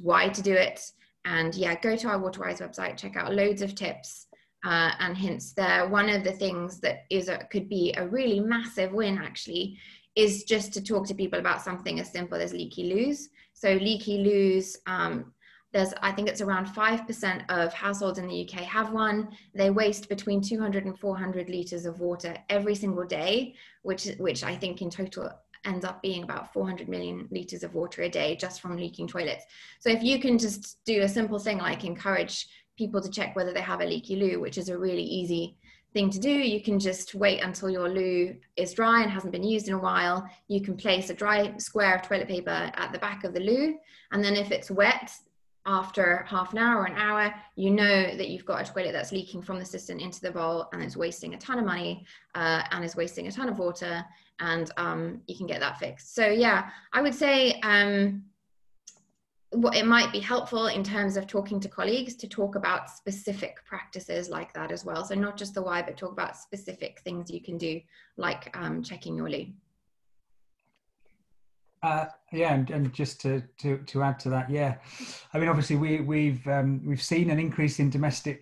S3: why to do it. And yeah, go to our Waterwise website, check out loads of tips and hints there. One of the things that could be a really massive win actually is just to talk to people about something as simple as leaky loos. So leaky loos, I think it's around 5% of households in the UK have one. They waste between 200 and 400 litres of water every single day, which I think in total ends up being about 400 million litres of water a day just from leaking toilets. So if you can just do a simple thing like encourage people to check whether they have a leaky loo, which is a really easy thing to do. You can just wait until your loo is dry and hasn't been used in a while. You can place a dry square of toilet paper at the back of the loo. And then if it's wet, after half an hour or an hour, you know that you've got a toilet that's leaking from the cistern into the bowl and it's wasting a ton of money and is wasting a ton of water, and you can get that fixed. So yeah, I would say what it might be helpful in terms of talking to colleagues to talk about specific practices like that as well. So not just the why, but talk about specific things you can do, like checking your loo.
S2: Yeah, and just to add to that, yeah, I mean, obviously we've seen an increase in domestic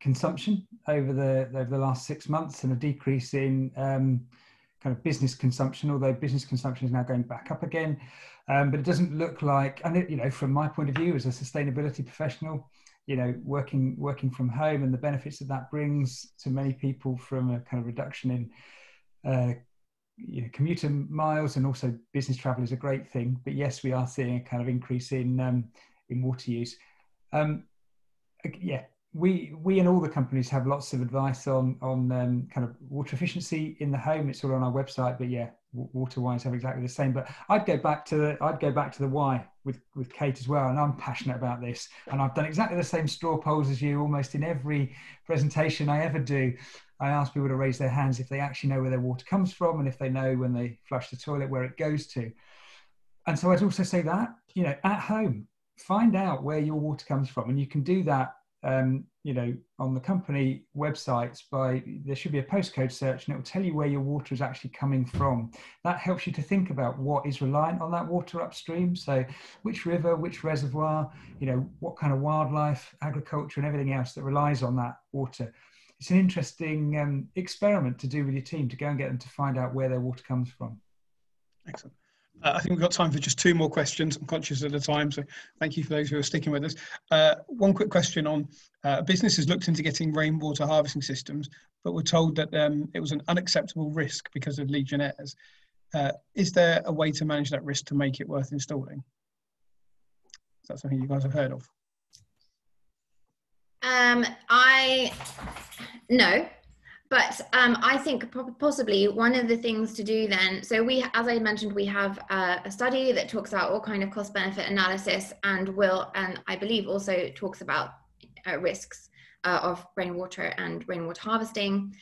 S2: consumption over the last 6 months, and a decrease in kind of business consumption, although business consumption is now going back up again. But it doesn't look like, and it, you know, from my point of view as a sustainability professional, you know, working from home and the benefits that brings to many people from a kind of reduction in you know, commuter miles and also business travel is a great thing. But yes, we are seeing a kind of increase in water use. Yeah, we and all the companies have lots of advice on kind of water efficiency in the home. It's all on our website. But yeah, Waterwise have exactly the same. But I'd go back to the why with Kate as well. And I'm passionate about this. And I've done exactly the same straw polls as you almost in every presentation I ever do. I ask people to raise their hands if they actually know where their water comes from and if they know when they flush the toilet where it goes to. And so I'd also say that, you know, at home, find out where your water comes from. And you can do that, you know, on the company websites there should be a postcode search and it will tell you where your water is actually coming from. That helps you to think about what is reliant on that water upstream. So which river, which reservoir, you know, what kind of wildlife, agriculture and everything else that relies on that water. It's an interesting experiment to do with your team to go and get them to find out where their water comes from.
S1: Excellent. I think we've got time for just 2 more questions. I'm conscious of the time, so thank you for those who are sticking with us. One quick question on businesses looked into getting rainwater harvesting systems, but were told that it was an unacceptable risk because of Legionnaires. Is there a way to manage that risk to make it worth installing? Is that something you guys have heard of?
S3: No. But I think possibly one of the things to do then, so we, as I mentioned, we have a study that talks about all kind of cost benefit analysis, and I believe also talks about risks of rainwater and rainwater harvesting.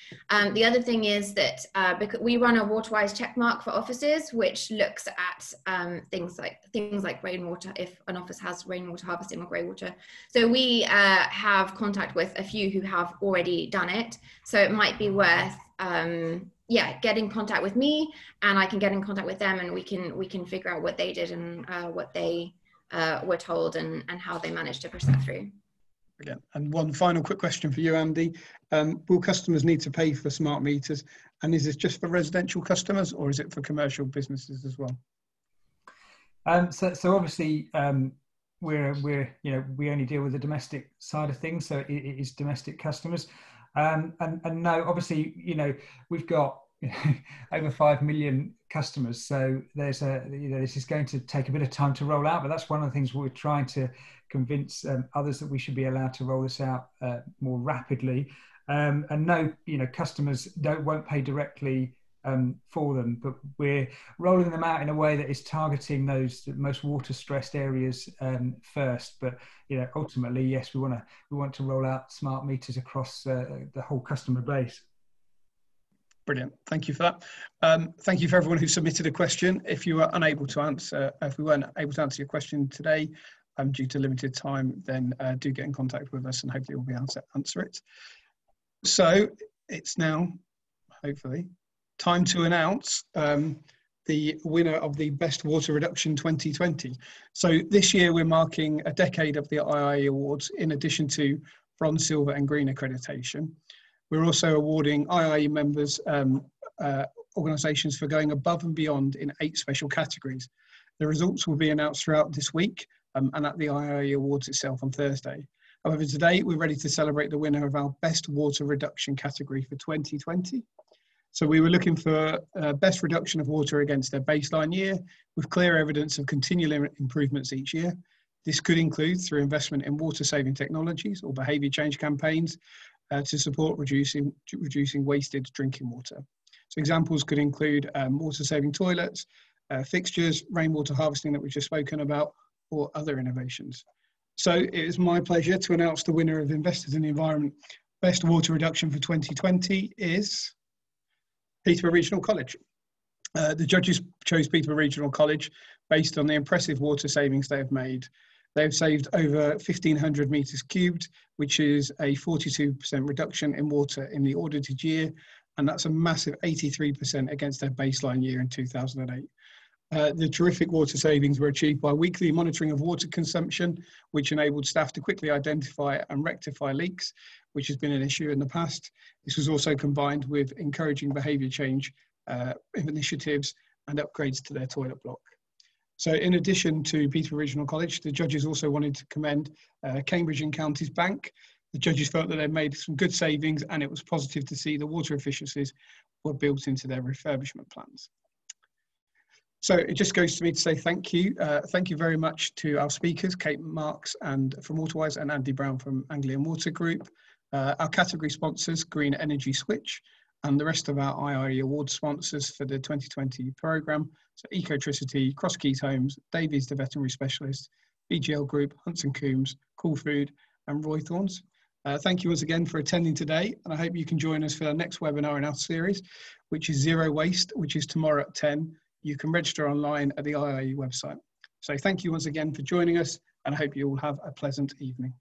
S3: The other thing is that because we run a Waterwise checkmark for offices, which looks at things like rainwater, if an office has rainwater harvesting or greywater. So we have contact with a few who have already done it. So it might be worth get in contact with me, and I can get in contact with them, and we can figure out what they did and what they were told and how they managed to push that through.
S1: Brilliant. And one final quick question for you, Andy. Will customers need to pay for smart meters? And is this just for residential customers, or is it for commercial businesses as well?
S2: So obviously, we only deal with the domestic side of things, so it is domestic customers. And no, obviously, we've got over 5 million customers, so there's this is going to take a bit of time to roll out, but that's one of the things we're trying to convince others that we should be allowed to roll this out more rapidly. And no, customers won't pay directly for them, but we're rolling them out in a way that is targeting those most water stressed areas first. But ultimately, yes, we want to roll out smart meters across the whole customer base.
S1: Brilliant. Thank you for that. Thank you for everyone who submitted a question. If you were unable to answer, if we weren't able to answer your question today, due to limited time, then do get in contact with us, and hopefully we'll be able to answer it. So it's now, hopefully, time to announce the winner of the Best Water Reduction 2020. So this year we're marking a decade of the IIE Awards, in addition to bronze, silver and green accreditation. We're also awarding IIE members organisations for going above and beyond in 8 special categories. The results will be announced throughout this week and at the IIE Awards itself on Thursday. However, today we're ready to celebrate the winner of our Best Water Reduction category for 2020. So we were looking for best reduction of water against their baseline year, with clear evidence of continual improvements each year. This could include through investment in water-saving technologies or behaviour change campaigns to support reducing wasted drinking water. So examples could include water-saving toilets, fixtures, rainwater harvesting that we've just spoken about, or other innovations. So it is my pleasure to announce the winner of Investors in the Environment Best Water Reduction for 2020 is Peterborough Regional College. The judges chose Peterborough Regional College based on the impressive water savings they have made. They've saved over 1,500 metres cubed, which is a 42% reduction in water in the audited year, and that's a massive 83% against their baseline year in 2008. The terrific water savings were achieved by weekly monitoring of water consumption, which enabled staff to quickly identify and rectify leaks, which has been an issue in the past. This was also combined with encouraging behaviour change initiatives and upgrades to their toilet block. So in addition to Peterborough Regional College, the judges also wanted to commend Cambridge and Counties Bank. The judges felt that they made some good savings, and it was positive to see the water efficiencies were built into their refurbishment plans. So it just goes to me to say thank you. Thank you very much to our speakers, Kate Marx from Waterwise and Andy Brown from Anglian Water Group, our category sponsors, Green Energy Switch, and the rest of our IIE award sponsors for the 2020 programme, so Ecotricity, Cross Keys Homes, Davies the Veterinary Specialist, BGL Group, Hunts & Coombs, Cool Food and Roy Thorns. Thank you once again for attending today, and I hope you can join us for our next webinar in our series, which is Zero Waste, which is tomorrow at 10. You can register online at the IIE website. So thank you once again for joining us, and I hope you all have a pleasant evening.